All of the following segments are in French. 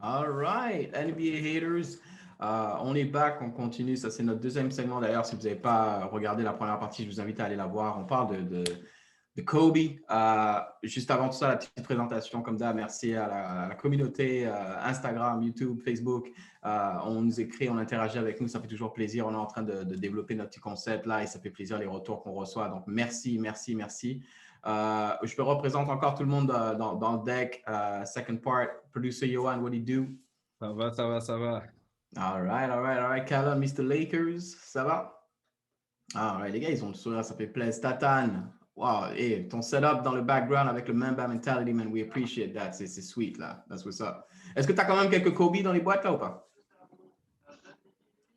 All right, NBA haters. On est back, on continue. Ça, c'est notre deuxième segment. D'ailleurs, si vous n'avez pas regardé la première partie, je vous invite à aller la voir. On parle de Kobe. Juste avant tout ça, la petite présentation, comme ça, merci à la communauté Instagram, YouTube, Facebook. On nous écrit, on interagit avec nous, ça fait toujours plaisir. On est en train de développer notre petit concept là et ça fait plaisir les retours qu'on reçoit. Donc, merci, merci, merci. Je peux représenter encore tout le monde dans le deck. Second part, producer Johan, what do you do? Ça va, ça va, ça va. All right, all right, all right. Callum, Mr. Lakers, ça va? All right, les gars, ils ont le sourire, ça fait plaisir. Tatan, wow, hey, ton setup dans le background avec le Mamba mentality, man, we appreciate that. C'est sweet, là. That's what's up. Est-ce que tu as quand même quelques Kobe dans les boîtes, là, ou pas?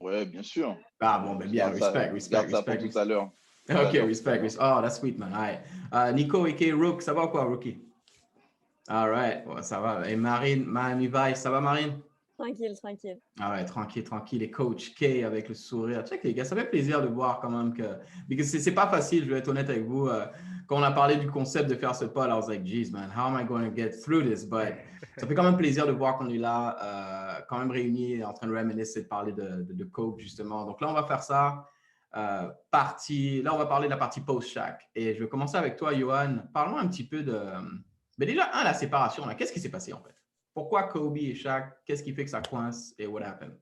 Ouais, bien sûr. Ah, bon, ben bien, respect, respect, Garde ça pour respect. tout à l'heure. OK, respect, respect. Oh, that's sweet, man. All right. Nico, a.k.a. Rook, ça va ou quoi, Rookie? All right, ouais, ça va. Et Marine, Miami Vice, ça va, Marine? Tranquille, tranquille. Ah ouais, tranquille, tranquille. Et Coach K avec le sourire. Check les gars, ça fait plaisir de voir quand même que... Parce que c'est pas facile, je vais être honnête avec vous. Quand on a parlé du concept de faire ce pod, I was like, geez, man, how am I going to get through this? But ça fait quand même plaisir de voir qu'on est là, quand même réunis, en train de reminiscer, de parler de Coach, justement. Donc là, on va faire ça. Là, on va parler de la partie post-Shaq. Et je vais commencer avec toi, Johan. Parlons un petit peu de... Mais déjà, la séparation, là, qu'est-ce qui s'est passé, en fait? Pourquoi Kobe et Shaq? Qu'est-ce qui fait que ça coince et what happened?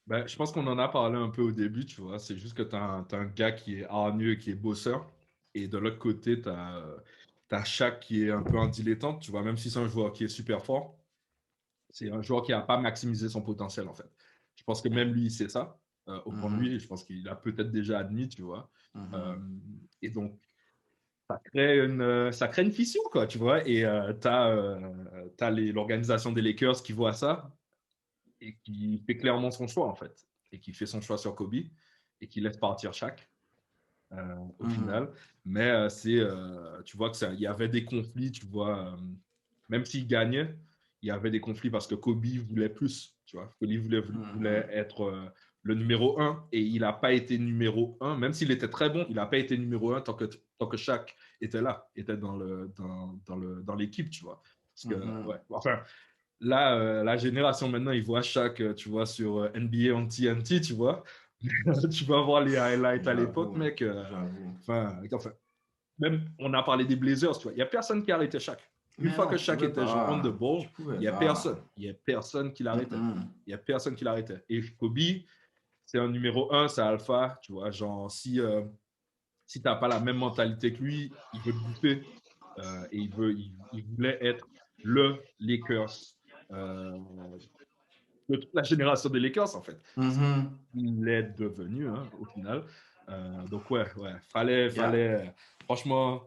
Ben, je pense qu'on en a parlé un peu au début, tu vois. C'est juste que tu as, un gars qui est hargneux, qui est bosseur. Et de l'autre côté, tu as Shaq qui est un peu un dilettante, tu vois. Même si c'est un joueur qui est super fort, c'est un joueur qui n'a pas maximisé son potentiel, en fait. Je pense que même lui, c'est ça, au fond de lui. Et je pense qu'il a peut-être déjà admis, tu vois. Et donc, ça crée une fission, quoi, tu vois. Et tu as l'organisation des Lakers qui voit ça et qui fait clairement son choix, en fait. Et qui fait son choix sur Kobe et qui laisse partir Shaq au final. Mais tu vois qu'il y avait des conflits, tu vois. Même s'il gagnait, il y avait des conflits parce que Kobe voulait plus, tu vois. Kobe voulait être le numéro 1 et il n'a pas été numéro 1. Même s'il était très bon, il n'a pas été numéro 1 tant que Shaq était là, était dans l'équipe, tu vois. Parce que, ouais, enfin, là, la génération maintenant, ils voient Shaq, tu vois, sur NBA on TNT, tu vois. Tu vas voir les highlights à l'époque, mec. Enfin, même, on a parlé des Blazers, tu vois. Il n'y a personne qui arrêtait Shaq. Une fois que Shaq était on the ball, il n'y a personne. Il n'y a personne qui l'arrêtait. Il n'y a personne qui l'arrêtait. Et Kobe, c'est un numéro 1, c'est alpha, tu vois. Genre, si tu n'as pas la même mentalité que lui, il veut te bouffer. Et il voulait être le Lakers de toute la génération des Lakers, en fait. Il l'est devenu, hein, au final. Donc, ouais, fallait franchement,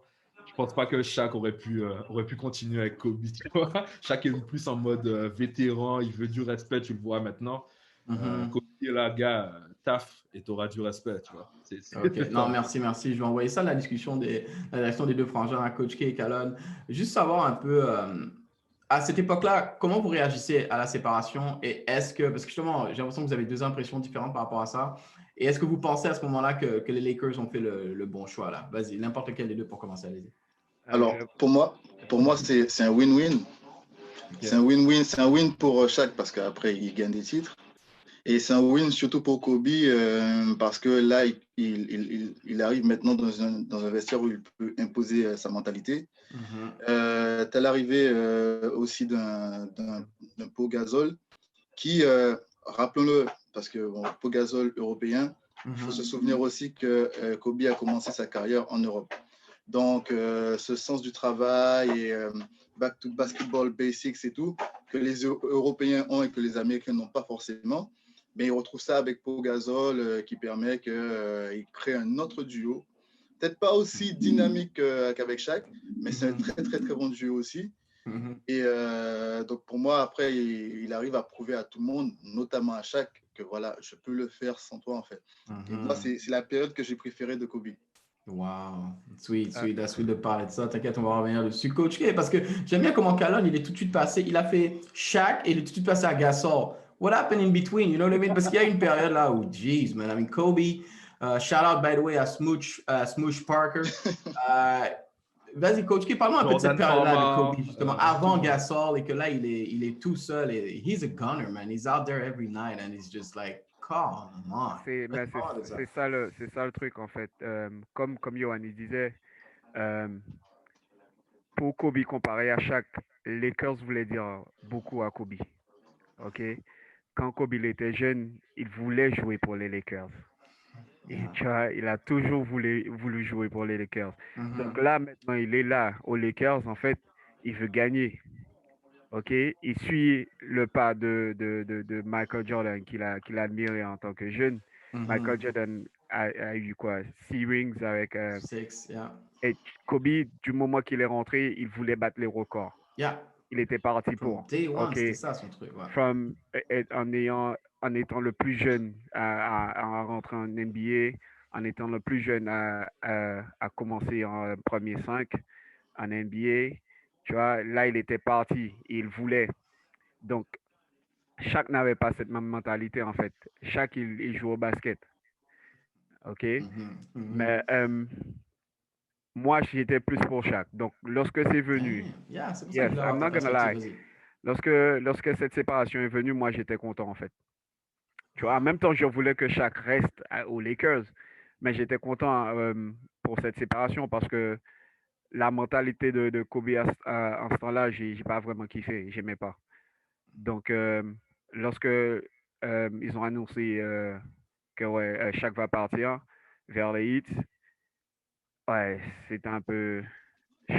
je pense pas que Shaq aurait pu continuer avec Kobe, tu vois. Shaq est plus en mode vétéran, il veut du respect, tu le vois maintenant. Kobe, là, gars, taf, et tu auras du respect, tu vois. OK. Non, merci. Je vais envoyer ça à la discussion des deux frangins, à Coach K et Calonne. Juste savoir un peu, à cette époque-là, comment vous réagissez à la séparation et est-ce que, parce que justement, j'ai l'impression que vous avez deux impressions différentes par rapport à ça. Et est-ce que vous pensez à ce moment-là que les Lakers ont fait le bon choix là? Vas-y, n'importe lequel des deux pour commencer, allez-y. Alors, pour moi, c'est un win-win. Okay. C'est un win pour Shaq parce qu'après, il gagne des titres. Et c'est un win surtout pour Kobe parce que là, il arrive maintenant dans un vestiaire où il peut imposer sa mentalité. T'as l'arrivée aussi d'un Pau Gasol qui, rappelons-le, parce que Pau Gasol européen, il faut se souvenir aussi que Kobe a commencé sa carrière en Europe. Donc, ce sens du travail et back to basketball basics et tout, que les Européens ont et que les Américains n'ont pas forcément. Mais il retrouve ça avec Pau Gasol qui permet qu'il crée un autre duo. Peut-être pas aussi dynamique qu'avec Shaq, mais c'est un très, très, très bon duo aussi. Et donc, pour moi, après, il arrive à prouver à tout le monde, notamment à Shaq, que voilà, je peux le faire sans toi, en fait. Et moi, c'est la période que j'ai préférée de Kobe. Wow, sweet de parler de ça. T'inquiète, on va revenir dessus. Coach K, parce que j'aime bien comment Calonne, il est tout de suite passé, il a fait Shaq et il est tout de suite passé à Gasol. What happened in between? You know what I mean? Parce qu'il y a une période là où, geez, man, I mean, Kobe, shout out by the way à Smooch Parker. vas-y, Coach K, parle-moi un peu de cette Jordan période-là de Farmer, Kobe, justement, tout avant le monde. Gasol, et que là, il est tout seul. Et he's a gunner, man. He's out there every night, and he's just like, come on. Mais c'est ça le truc en fait. Comme Johan il disait, pour Kobe comparé à Shaq, Lakers voulait dire beaucoup à Kobe. Ok, quand Kobe il était jeune, il voulait jouer pour les Lakers. Et tu vois, il a toujours voulu jouer pour les Lakers. Donc là, maintenant, il est là aux Lakers. En fait, il veut gagner. Ok, il suit le pas de Michael Jordan qu'il a admiré en tant que jeune. Michael Jordan a eu quoi? 6 rings avec. 6, yeah. Et Kobe, du moment qu'il est rentré, il voulait battre les records. Yeah. Il était parti From pour. day one, Ok. c'était ça son truc. Ouais. En étant le plus jeune à rentrer en NBA, en étant le plus jeune à commencer en premier 5 en NBA, tu vois, là, il était parti et il voulait. Donc, Shaq n'avait pas cette même mentalité, en fait. Shaq, il joue au basket. OK? Mais moi, j'étais plus pour Shaq. Donc, lorsque c'est venu, Yeah, c'est pour yes, ça que I'm not gonna lie. vas-y. Lorsque cette séparation est venue, moi, j'étais content, en fait. Tu vois, en même temps, je voulais que Shaq reste aux Lakers, mais j'étais content pour cette séparation parce que la mentalité de Kobe en ce temps-là, j'ai pas vraiment kiffé, j'aimais pas. Donc, lorsque ils ont annoncé que ouais, Shaq va partir vers les Heat, ouais, c'était un peu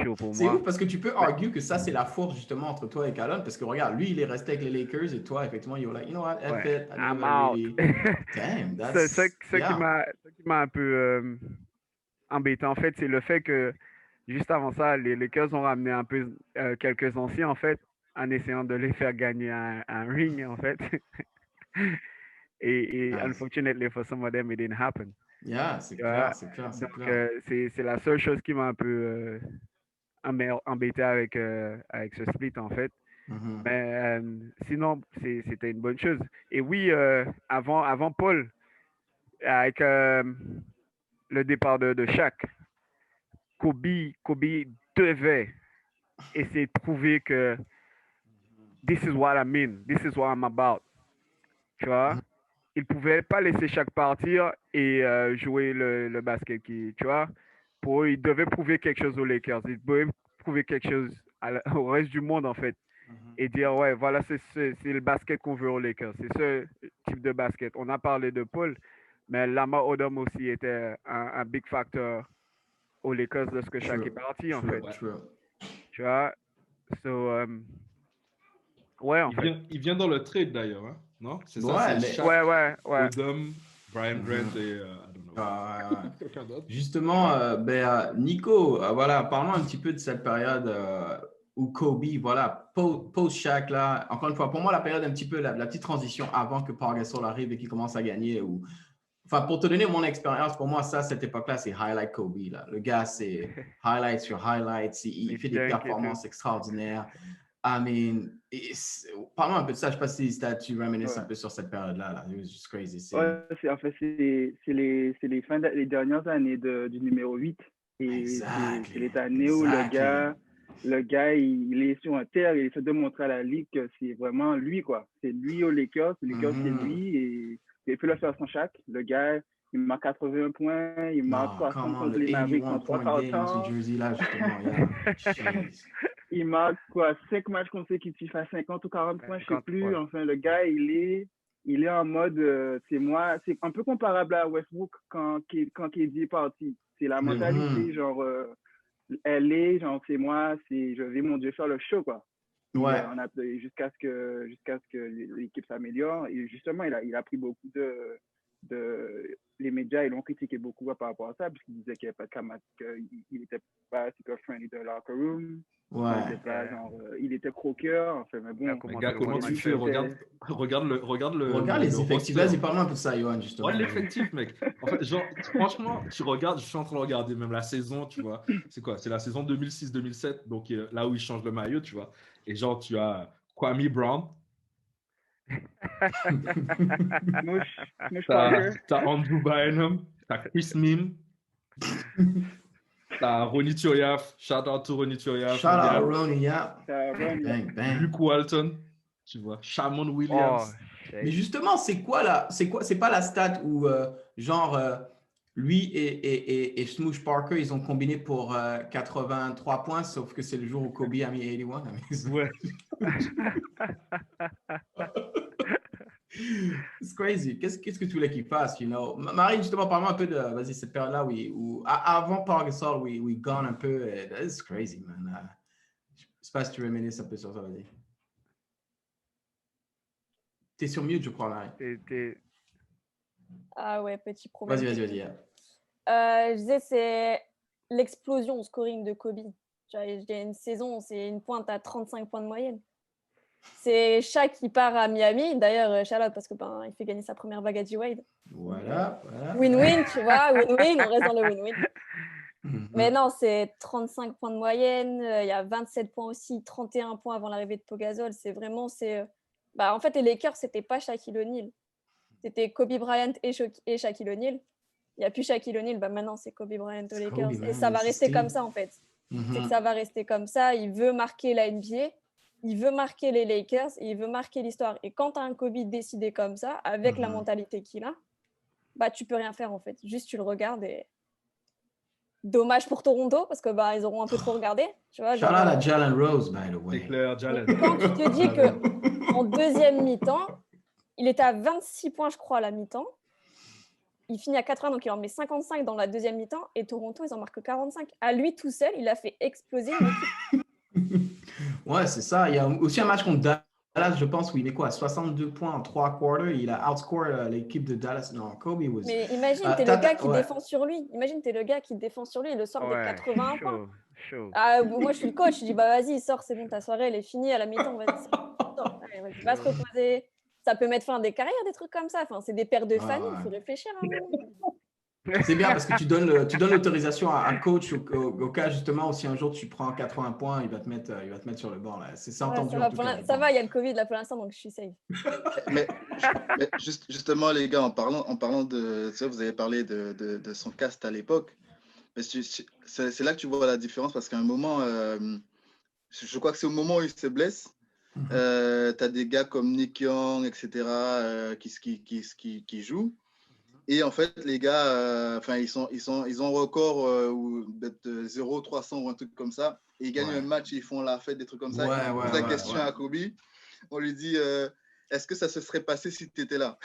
chaud pour C'est moi. ouf parce que tu peux argue que ça, c'est la force justement entre toi et Calonne parce que regarde, lui, il est resté avec les Lakers et toi, effectivement, you're like, you know what, F it, I I'm never out. really... Damn, that's... Ce qui m'a un peu embêté, en fait, c'est le fait que juste avant ça, les Lakers ont ramené un peu quelques anciens, en fait, en essayant de les faire gagner un ring, en fait. et Nice. Unfortunately for some of them, it didn't happen. Yeah, c'est clair, c'est clair, c'est Donc, clair. c'est la seule chose qui m'a un peu embêté avec ce split, en fait. Mais sinon, c'était une bonne chose. Et oui, avant Paul, avec le départ de Shaq, Kobe devait essayer de prouver que this is what I mean, this is what I'm about. Tu vois? Il ne pouvait pas laisser Shaq partir et jouer le basket tu vois? Pour eux, il devait prouver quelque chose aux Lakers. Il devait prouver quelque chose au reste du monde, en fait. Et dire, ouais, voilà, c'est le basket qu'on veut aux Lakers. C'est ce type de basket. On a parlé de Paul, mais Lamar Odom aussi était un big factor aux Lakers lorsque Shaq est parti, en fait. Tu vois? So, ouais, en fait. Il vient dans le trade d'ailleurs, hein? Non? C'est ça, Ouais, c'est Shaq, ouais. Odom, Brian Grant et I don't know. Quelqu'un d'autre. Justement, Nico, voilà, parlons un petit peu de cette période où Kobe, voilà, post-Shaq, là, encore une fois, pour moi, la période un petit peu, la petite transition avant que Paul Gasol arrive et qu'il commence à gagner. Enfin, pour te donner mon expérience, pour moi, ça, cette époque-là, c'est Highlight Kobe. Là. Le gars, c'est highlights sur highlights. Il fait des performances extraordinaires. I mean, parlons un peu de ça. Je ne sais pas si tu reminisces un peu sur cette période-là. Là. It was just crazy. En fait, c'est les dernières années du numéro 8. Et c'est les années où le gars, il est sur un terre et il essaie de montrer à la ligue que c'est vraiment lui, quoi. C'est lui aux Lakers. Les Lakers, c'est lui. Et il peut le faire sans Shaq. Le gars, il marque 81 points. Il marque 60 contre les Mavericks en 3 quarts temps. Il marque 5 matchs consécutifs à 50 ou 40 points, je ne sais plus. Ouais. Enfin, le gars, il est en mode, c'est moi. C'est un peu comparable à Westbrook quand KD est parti. C'est la mentalité, genre, elle est, genre, c'est moi, je vais, mon Dieu, faire le show, quoi. Ouais. Jusqu'à ce que l'équipe s'améliore. Et justement, il a pris beaucoup les médias, ils l'ont critiqué beaucoup par rapport à ça, puisqu'ils disaient qu'il n'y avait pas de qu'il n'était pas super friendly de locker room. Ouais. Il était croqueur. Enfin, mais bon. Gars, comment tu fais? Regarde les effectifs. Vas-y, parle-moi un peu de ça, Johan, justement. Ouais, l'effectif, mec. En fait, genre, franchement, tu regardes, je suis en train de regarder même la saison, tu vois. C'est quoi? C'est la saison 2006-2007, donc là où il change le maillot, tu vois. Et genre, tu as Kwame Brown. T'as Andrew Bynum. T'as Chris Mim. T'as Ronny Turiaf. Shout out to Ronny Turiaf. Shout out Ronny, yeah. Bang, bang. Luke Walton. Tu vois, Shamon Williams. Mais justement, c'est pas la stat où, lui et Smoosh Parker, ils ont combiné pour 83 points, sauf que c'est le jour où Kobe a mis 81. Ouais. C'est crazy. Qu'est-ce que tu voulais qu'il fasse, you know? Marie, justement, parle-moi un peu de cette période-là où avant Paul Gasol, we gone un peu. That's crazy, man. Je sais pas si tu réminisces un peu sur ça, vas-y. T'es sur mute, je crois, Marie. Ah ouais, petit problème. Vas-y. Je disais, c'est l'explosion au scoring de Kobe. Il y a une saison, c'est une pointe à 35 points de moyenne. C'est Shaq qui part à Miami. D'ailleurs, Charlotte, parce que il fait gagner sa première bague à G-Wade. Voilà. Win-win, tu vois. Win-win, on reste dans le win-win. Mais non, c'est 35 points de moyenne. Il y a 27 points aussi, 31 points avant l'arrivée de Pau Gasol. C'est vraiment... en fait, les Lakers, c'était pas Shaquille O'Neal. C'était Kobe Bryant et Shaquille O'Neal. Il n'y a plus Shaquille O'Neal. Maintenant, c'est Kobe Bryant aux Lakers. Kobe, et ça va rester comme ça, en fait. C'est que ça va rester comme ça. Il veut marquer la NBA. Il veut marquer les Lakers et il veut marquer l'histoire. Et quand tu as un Kobe décidé comme ça, avec la mentalité qu'il a, tu peux rien faire en fait. Juste tu le regardes et dommage pour Toronto parce que ils auront un peu trop regardé. Tu vois, shout out à Jalen Rose, by the way. C'est clair, Jalen. Quand tu te dis qu'en deuxième mi-temps, il était à 26 points, je crois, à la mi-temps. Il finit à 80, donc il en met 55 dans la deuxième mi-temps. Et Toronto, ils en marquent 45. À lui tout seul, il a fait exploser l'équipe. Ouais, c'est ça. Il y a aussi un match contre Dallas, je pense, où il met quoi, 62 points en 3 quarters. Il a outscore l'équipe de Dallas. Non, Kobe was... Mais imagine, t'es le gars qui défend sur lui. Imagine, t'es le gars qui défend sur lui et le sort des 81 points. Moi, je suis le coach. Je dis, vas-y, sors, c'est bon, ta soirée, elle est finie à la mi-temps. Vas-y, va se reposer. Ça peut mettre fin à des carrières, des trucs comme ça. Enfin, c'est des pères de famille, il faut réfléchir un moment. C'est bien parce que tu donnes l'autorisation à un coach au cas justement où si un jour tu prends 80 points, il va te mettre sur le banc. C'est entendu. Ça va, il y a le Covid là pour l'instant, donc je suis safe. mais justement, les gars, en parlant de ça, vous avez parlé de son cast à l'époque. C'est là que tu vois la différence parce qu'à un moment, je crois que c'est au moment où il se blesse. Tu as des gars comme Nick Young, etc., qui jouent. Et en fait, les gars, ils ont record d'être 0-300 ou un truc comme ça. Et ils gagnent un match et ils font la fête, des trucs comme ça. Il pose la question à Kobe. On lui dit, est-ce que ça se serait passé si tu étais là?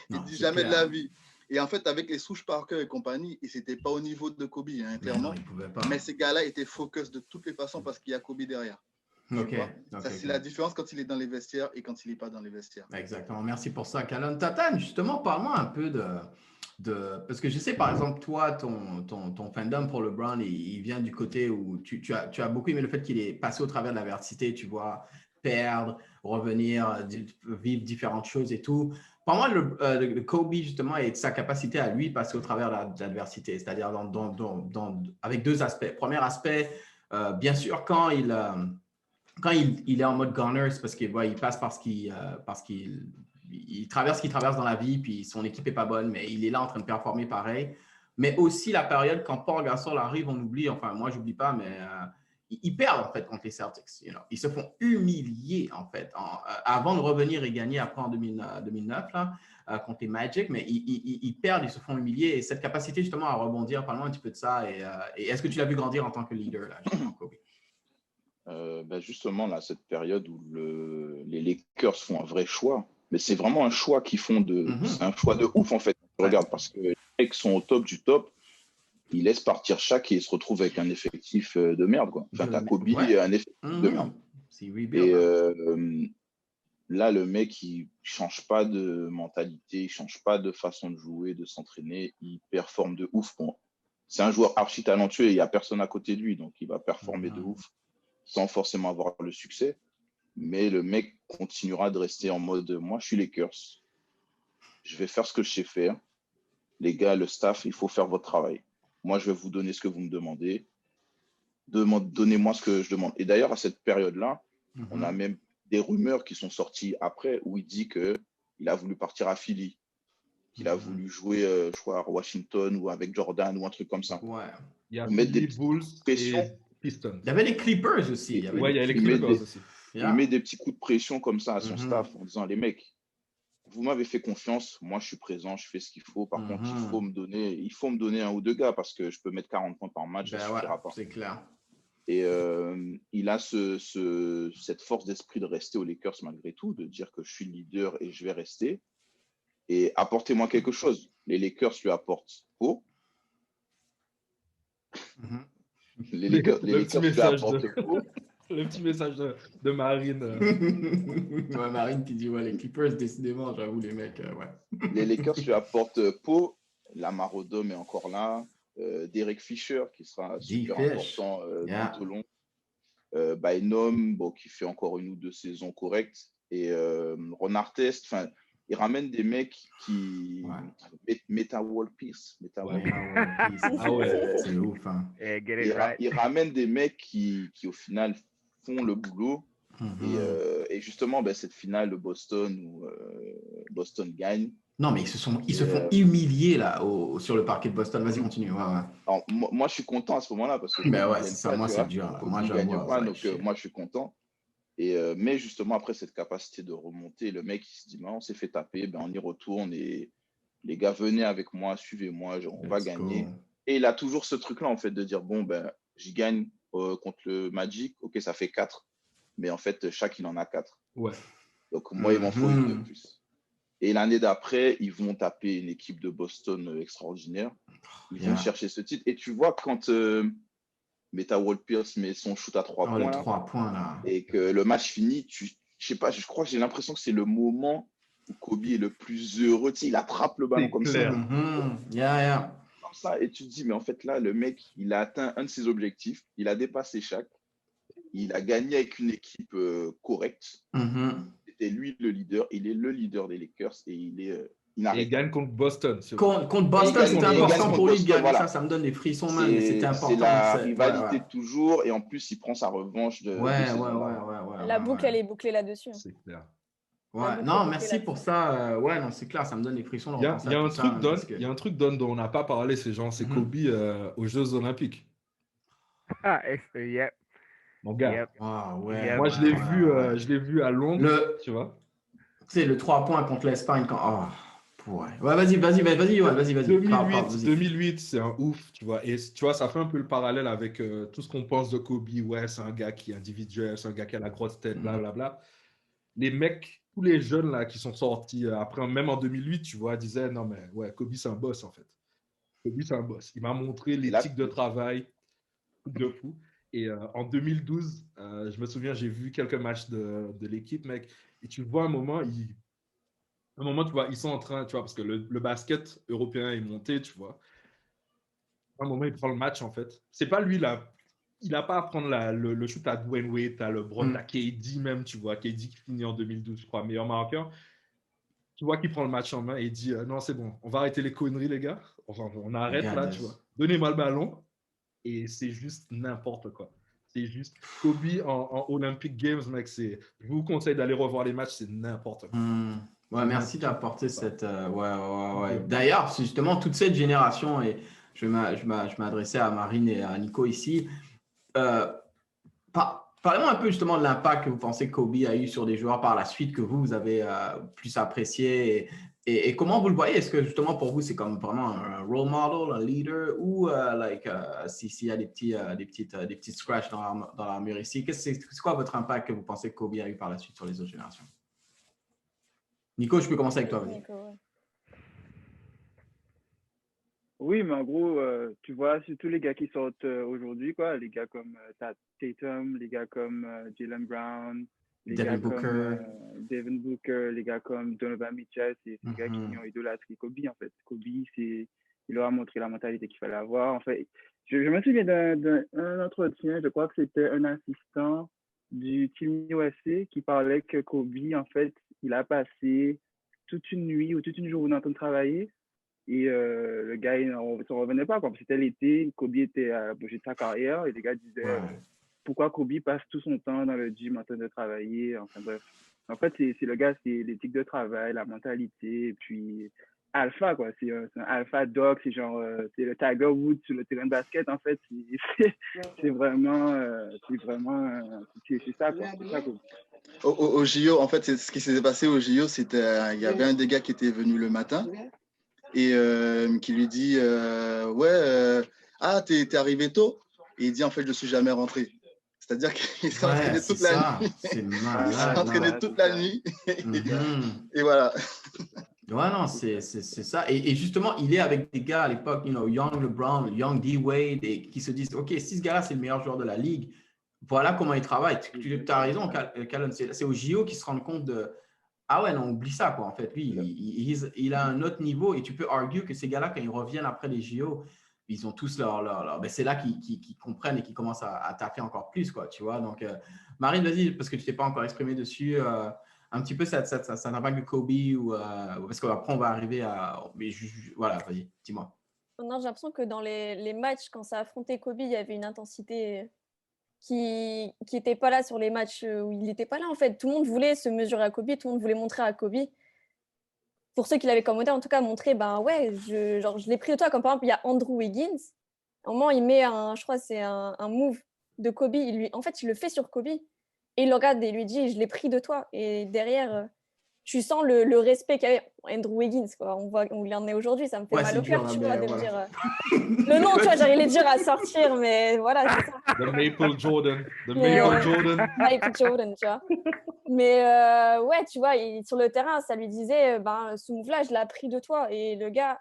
Il dit jamais de la vie. Et en fait, avec les Smoosh Parker et compagnie, ils n'étaient pas au niveau de Kobe, clairement. Mais ces gars-là étaient focus de toutes les façons parce qu'il y a Kobe derrière. C'est la différence quand il est dans les vestiaires et quand il n'est pas dans les vestiaires. Exactement. Merci pour ça, Calonne. Tatane, justement, parle-moi un peu parce que je sais, par exemple, toi, ton fandom pour LeBron, il vient du côté où tu as beaucoup aimé le fait qu'il est passé au travers de l'adversité, tu vois, perdre, revenir, vivre différentes choses et tout. Parle-moi de Kobe, justement, et de sa capacité à lui passer au travers de l'adversité, c'est-à-dire avec deux aspects. Premier aspect, bien sûr, quand il est en mode gunner, c'est parce qu'il passe parce qu'il traverse ce qu'il traverse dans la vie, puis son équipe n'est pas bonne, mais il est là en train de performer pareil. Mais aussi la période quand Paul Gasol arrive, on oublie, enfin moi, je n'oublie pas, mais ils perdent en fait contre les Celtics. Ils se font humilier en fait. Avant de revenir et gagner après en 2009 là, contre les Magic, mais ils perdent, ils se font humilier. Et cette capacité justement à rebondir, parle-moi un petit peu de ça. Et est-ce que tu l'as vu grandir en tant que leader là, justement, Kobe? Justement, là, cette période où les Lakers font un vrai choix, mais c'est vraiment un choix qu'ils font c'est un choix de ouf en fait. Regarde, parce que les mecs sont au top du top, ils laissent partir Shaq et ils se retrouvent avec un effectif de merde, quoi. Enfin, t'as Kobe et un effectif de merde. Et là, le mec, il change pas de mentalité, il change pas de façon de jouer, de s'entraîner, il performe de ouf. Bon, c'est un joueur archi talentueux et il n'y a personne à côté de lui, donc il va performer de ouf sans forcément avoir le succès. Mais le mec continuera de rester en mode « moi, je suis Lakers. Je vais faire ce que je sais faire. Les gars, le staff, il faut faire votre travail. Moi, je vais vous donner ce que vous me demandez. Donnez-moi ce que je demande. » Et d'ailleurs, à cette période-là, on a même des rumeurs qui sont sorties après où il dit qu'il a voulu partir à Philly, qu'il a voulu jouer, je crois, à Washington ou avec Jordan ou un truc comme ça. Il y a mettre des Philly, Bulls pressions. et Pistons. Il y avait les Clippers aussi. Il y a les Clippers aussi. Il met des petits coups de pression comme ça à son staff en disant, les mecs, vous m'avez fait confiance, moi je suis présent, je fais ce qu'il faut. Par contre, il faut me donner un ou deux gars parce que je peux mettre 40 points par match, ça ne suffira pas. C'est clair. Et il a cette force d'esprit de rester aux Lakers malgré tout, de dire que je suis le leader et je vais rester. Et apportez-moi quelque chose. Les Lakers lui apportent Pau. Les Lakers lui apportent Pau. Le petit message de Marine. Marine qui dit les Clippers, décidément, j'avoue, les mecs. Les Lakers lui apportent Pau. Lamar Odom est encore là. Derek Fisher qui sera super important tout au long. Bynum, qui fait encore une ou deux saisons correctes. Et Ron Artest, il ramène des mecs qui. Meta World Peace. Ah ouais, c'est ouf. Hein. Il ramène des mecs qui au final font le boulot. Et justement, cette finale de Boston où Boston gagne. Non, mais ils se font humilier là sur le parquet de Boston. Vas-y, continue. Alors, moi, je suis content à ce moment-là parce que. C'est ça. Moi, c'est dur. Moi, je gagne pas, donc moi, je suis content. Mais justement, après cette capacité de remonter, le mec, il se dit, on s'est fait taper, on y retourne et les gars, venez avec moi, suivez-moi, on va gagner. Et il a toujours ce truc-là, en fait, de dire, j'y gagne contre le Magic, ok, ça fait 4. Mais en fait, chaque, il en a 4. Ouais. Donc, moi, il m'en faut une de plus. Et l'année d'après, ils vont taper une équipe de Boston extraordinaire. Ils vont chercher ce titre. Et tu vois, quand Meta World Peace met son shoot à 3 points, 3 points là, et que le match finit, je sais pas, je crois que j'ai l'impression que c'est le moment où Kobe est le plus heureux. Il attrape le ballon comme ça. Comme ça. Et tu te dis, mais en fait, là, le mec, il a atteint un de ses objectifs. Il a dépassé Shaq. Il a gagné avec une équipe correcte. C'était lui le leader. Il est le leader des Lakers et il gagne contre Boston. Contre Boston, c'était important pour lui de gagner ça. Ça me donne des frissons, mais c'était important. C'est la rivalité toujours. Et en plus, il prend sa revanche de La boucle, elle est bouclée là-dessus. C'est clair. Non, merci pour ça. Non, c'est clair, ça me donne des frissons. Il y a un truc dont on n'a pas parlé, c'est Kobe aux Jeux Olympiques. Mon gars, moi je l'ai vu à Londres, tu vois. C'est le 3 points contre l'Espagne quand. Vas-y, Yoann, vas-y. 2008, c'est un ouf, tu vois. Et tu vois, ça fait un peu le parallèle avec tout ce qu'on pense de Kobe. Ouais, c'est un gars qui est individuel, c'est un gars qui a la grosse tête, blablabla. Les mecs, tous les jeunes là qui sont sortis après, même en 2008, tu vois, disaient non, mais ouais, Kobe, c'est un boss en fait. Kobe, c'est un boss. Il m'a montré l'éthique de travail de fou. Et en 2012, je me souviens, j'ai vu quelques matchs de l'équipe, mec. Et tu vois, un moment, tu vois, ils sont en train, tu vois, parce que le basket européen est monté, tu vois. À un moment, il prend le match, en fait. C'est pas lui, là. Il n'a pas à prendre le shoot à Dwayne Wade, à LeBron, à KD même, tu vois. KD qui finit en 2012, je crois, meilleur marqueur. Tu vois qu'il prend le match en main et il dit non, c'est bon, on va arrêter les conneries, les gars. Enfin, on arrête là, tu vois. Donnez-moi le ballon. Et c'est juste n'importe quoi. C'est juste Kobe en Olympic Games, mec. Je vous conseille d'aller revoir les matchs, c'est n'importe quoi. Merci d'apporter cette. D'ailleurs, c'est justement toute cette génération, et je m'adressais à Marine et à Nico ici. Parlez-moi un peu justement de l'impact que vous pensez que Kobe a eu sur des joueurs par la suite que vous avez plus apprécié. Et comment vous le voyez? Est-ce que justement pour vous, c'est comme vraiment un role model, un leader, ou s'il y a des petits scratchs dans l'armure ici? C'est quoi votre impact que vous pensez que Kobe a eu par la suite sur les autres générations? Nico, je peux commencer avec toi. Oui, mais en gros, tu vois, sur tous les gars qui sortent aujourd'hui, quoi, les gars comme Tatum, les gars comme Jaylen Brown, les gars comme Devin Booker, les gars comme Donovan Mitchell, c'est des gars qui ont idolâtré Kobe, en fait. Kobe, il leur a montré la mentalité qu'il fallait avoir. En fait, je me souviens d'un entretien, je crois que c'était un assistant du Team USA qui parlait que Kobe, en fait, il a passé toute une nuit ou toute une journée en train de travailler. Et le gars, il ne revenait pas. C'était l'été, Kobe était à bouger de sa carrière. Et les gars disaient pourquoi Kobe passe tout son temps dans le gym en train de travailler. Enfin bref. En fait, c'est le gars, c'est l'éthique de travail, la mentalité. Et puis, alpha, quoi. C'est un alpha dog, c'est genre, c'est le Tiger Woods sur le terrain de basket, en fait. C'est vraiment, c'est ça, quoi. C'est ça, quoi. Au JO, en fait, ce qui s'est passé au JO, c'était, il y avait un des gars qui était venu le matin et qui lui dit ah, t'es arrivé tôt. Et il dit, en fait, je suis jamais rentré. C'est-à-dire qu'il s'est entraîné toute la nuit. Il s'est entraîné toute la nuit. Et voilà. Ouais, non, c'est ça. Et justement, il est avec des gars à l'époque, Young LeBron, Young D-Wade, et qui se disent, OK, si ce gars-là, c'est le meilleur joueur de la ligue, voilà comment il travaille. Tu as raison, Callum, c'est au JO qu'ils se rendent compte de, ah ouais, non, oublie ça, quoi, en fait. Lui, il a un autre niveau, et tu peux arguer que ces gars-là, quand ils reviennent après les JO, ils ont tous leur... Ben, c'est là qu'ils comprennent et qu'ils commencent à taffer encore plus, quoi, tu vois. Donc, Marine, vas-y, parce que tu t'es pas encore exprimé dessus, un petit peu ça impact de Kobe, parce qu'après, on va arriver à... Mais voilà, vas-y, dis-moi. Non, j'ai l'impression que dans les matchs, quand ça affrontait Kobe, il y avait une intensité qui n'était pas là sur les matchs où il n'était pas là, en fait. Tout le monde voulait se mesurer à Kobe, tout le monde voulait montrer à Kobe. Pour ceux qui l'avaient commenté, en tout cas, montrer, ben ouais, je l'ai pris de toi. Comme par exemple, il y a Andrew Wiggins. À un moment, il met je crois, c'est un move de Kobe. En fait, il le fait sur Kobe. Et il le regarde et il lui dit, je l'ai pris de toi. Et derrière, tu sens le respect qu'avait Andrew Wiggins, quoi. On voit où il en est aujourd'hui. Ça me fait mal au cœur, tu vois, de me dire. Le nom, tu vois, j'allais le dire à sortir, mais voilà, c'est ça. The Maple Jordan. The Maple Jordan. Michael Jordan, tu vois. Mais ouais, tu vois, sur le terrain, ça lui disait, ce move-là, je l'ai appris de toi. Et le gars,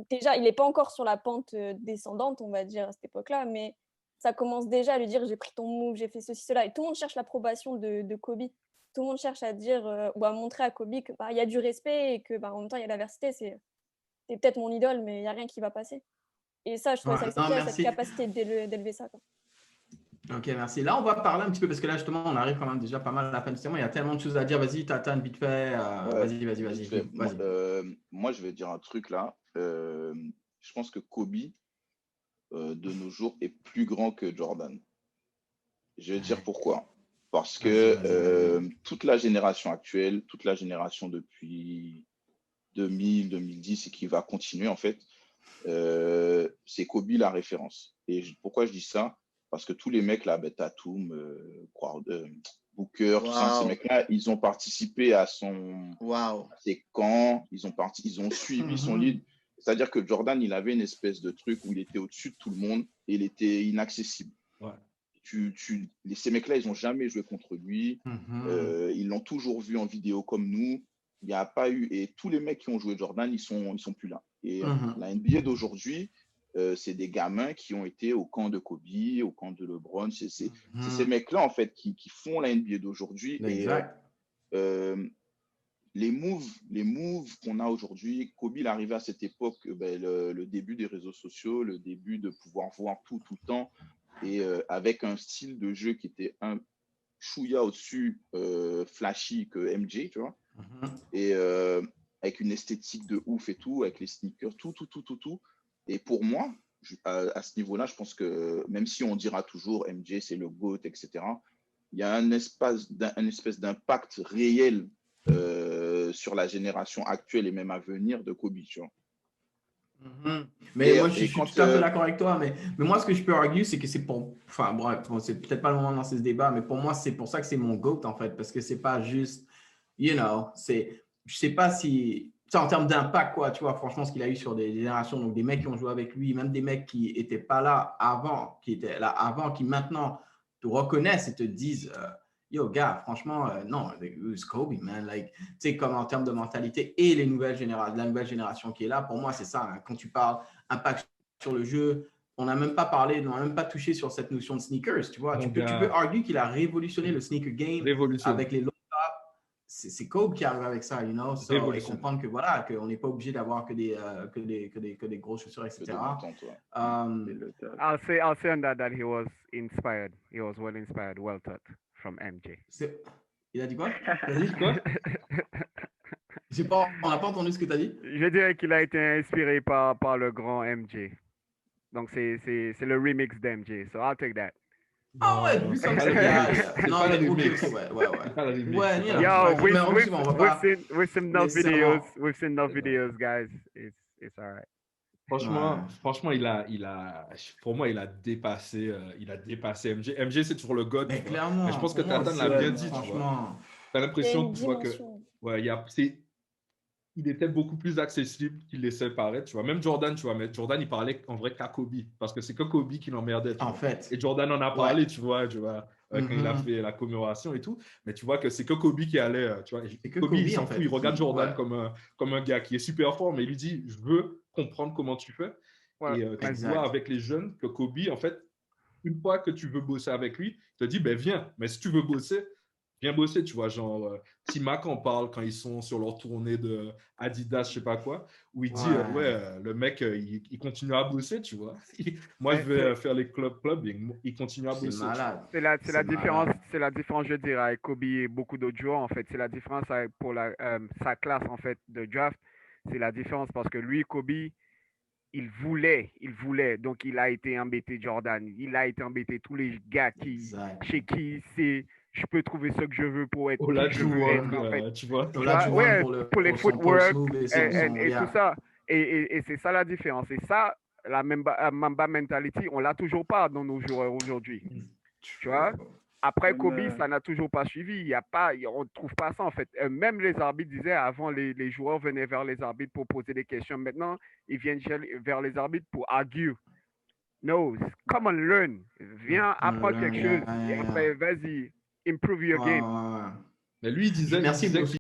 déjà, il n'est pas encore sur la pente descendante, on va dire, à cette époque-là, mais ça commence déjà à lui dire, j'ai pris ton move, j'ai fait ceci, cela. Et tout le monde cherche l'approbation de Kobe. Tout le monde cherche à dire ou à montrer à Kobe qu'il y a du respect et que en même temps, il y a l'adversité. C'est peut-être mon idole, mais il n'y a rien qui va passer. Et ça, je trouve ça exceptionnel, cette capacité d'élever ça, quoi. Ok, merci. Là, on va parler un petit peu, parce que là, justement, on arrive quand même déjà pas mal à la fin du segment. Il y a tellement de choses à dire. Vas-y, Tatane, vite fait. Vas-y. Moi, je vais dire un truc là. Je pense que Kobe, de nos jours, est plus grand que Jordan. Je vais dire pourquoi. Parce que toute la génération actuelle, toute la génération depuis 2000, 2010 et qui va continuer, en fait, c'est Kobe la référence. Et pourquoi je dis ça? Parce que tous les mecs là, Tatum, Booker, tous ces mecs-là, ils ont participé à ses camps, ils ont suivi son lead. C'est-à-dire que Jordan, il avait une espèce de truc où il était au-dessus de tout le monde et il était inaccessible. Ouais. Ces mecs-là, ils n'ont jamais joué contre lui. Ils l'ont toujours vu en vidéo comme nous. Il n'y a pas eu... Et tous les mecs qui ont joué Jordan, ils sont plus là. Et la NBA d'aujourd'hui, c'est des gamins qui ont été au camp de Kobe, au camp de LeBron. C'est ces mecs-là, en fait, qui font la NBA d'aujourd'hui. Exact. Et les moves qu'on a aujourd'hui, Kobe, il est arrivé à cette époque, le début des réseaux sociaux, le début de pouvoir voir tout le temps, et avec un style de jeu qui était un chouïa au-dessus flashy que MJ, tu vois, et avec une esthétique de ouf et tout, avec les sneakers, tout. Et pour moi, à ce niveau-là, je pense que même si on dira toujours MJ, c'est le GOAT, etc., il y a un espèce d'impact réel sur la génération actuelle et même à venir de Kobe, tu vois. Mais moi, je suis tout à fait d'accord avec toi. Mais moi, ce que je peux arguer, c'est que c'est pour... Enfin, bref, c'est peut-être pas le moment de lancer ce débat, mais pour moi, c'est pour ça que c'est mon GOAT, en fait, parce que c'est pas juste, je sais pas si... en termes d'impact, quoi, tu vois, franchement, ce qu'il a eu sur des générations, donc des mecs qui ont joué avec lui, même des mecs qui n'étaient pas là avant, qui étaient là avant, qui maintenant te reconnaissent et te disent... Yo, gars, franchement, non, it's Kobe, man. Like, tu sais, comme en termes de mentalité et la nouvelle génération qui est là, pour moi, c'est ça. Hein. Quand tu parles impact sur le jeu, on n'a même pas parlé, on n'a même pas touché sur cette notion de sneakers, tu vois. Tu peux arguer qu'il a révolutionné le sneaker game avec les low top. C'est Kobe qui arrive avec ça, you know. So, et comprendre que voilà, qu'on n'est pas obligé d'avoir que des grosses chaussures, etc. I'll say on that he was inspired. He was well inspired, well taught. From MJ. Il a dit quoi? T'as dit quoi? On n'a pas entendu ce que tu as dit. Je dirais qu'il a été inspiré par le grand MJ. Donc, c'est le remix d'MJ. So, I'll take that. Ah ouais, lui, ça me pas le remix. Non, Pas le mais ok, remix. ouais. Pas le remix. Ouais, ni Yo, là. we've, Mais en we've, plus, on va we've pas seen we've seen enough videos. nécessairement. We've seen enough videos, guys. It's all right. Franchement, pour moi, il a dépassé MJ. MJ, c'est toujours le god. Mais Tu vois. Mais je clairement, pense que pour moi Tatane aussi, l'a bien dit, tu vois. franchement. T'as Il y a l'impression, une tu vois, que dimension. ouais, il était beaucoup plus accessible qu'il laissait paraître, tu vois. Même Jordan, tu vois, mais Jordan, il parlait en vrai qu'à Kobe, parce que c'est que Kobe qui l'emmerdait, tu En vois. fait, Et Jordan en a ouais. parlé, tu vois, quand il a Mhm. fait la commémoration et tout. Mais tu vois que c'est que Kobe qui allait, tu vois. C'est que Kobe, il Kobe, s'en en fout, fait. il regarde Jordan Ouais. comme un gars qui est super fort, mais il lui dit, je veux comprendre comment tu fais. Ouais, Et tu vois Exact. avec les jeunes que Kobe, en fait, une fois que tu veux bosser avec lui, il te dit, ben viens. Mais si tu veux bosser, viens bosser, tu vois. Genre, T-Mac en parle quand ils sont sur leur tournée de Adidas, je sais pas quoi, où il dit, le mec, il continue à bosser, tu vois. Moi, je mais vais faire les clubbing. Il continue à C'est bosser, tu malade. vois. c'est la C'est différence, malade. c'est la différence, je dirais, avec Kobe et beaucoup d'autres joueurs, en fait. C'est la différence pour sa classe, en fait, de draft. C'est la différence parce que lui, Kobe, il voulait. Donc, il a été embêté Jordan. Il a été embêté tous les gars Exact. chez qui c'est, je peux trouver ce que je veux pour être qui je veux être, Olajuwon, en fait. tu vois. Tu vois, ouais, pour les Pour son post footwork move et et tout yeah. ça. Et c'est ça la différence. Et ça, la Mamba mentality, on l'a toujours pas dans nos joueurs aujourd'hui. Tu vois? Après Kobe, ça n'a toujours pas suivi. Il y a pas, on ne trouve pas ça en fait. Même les arbitres disaient avant, les joueurs venaient vers les arbitres pour poser des questions. Maintenant, ils viennent vers les arbitres pour argue. No, come on, learn. Viens, apprends quelque chose. Et après, vas-y, improve your game. Mais lui, il disait Merci. qu'il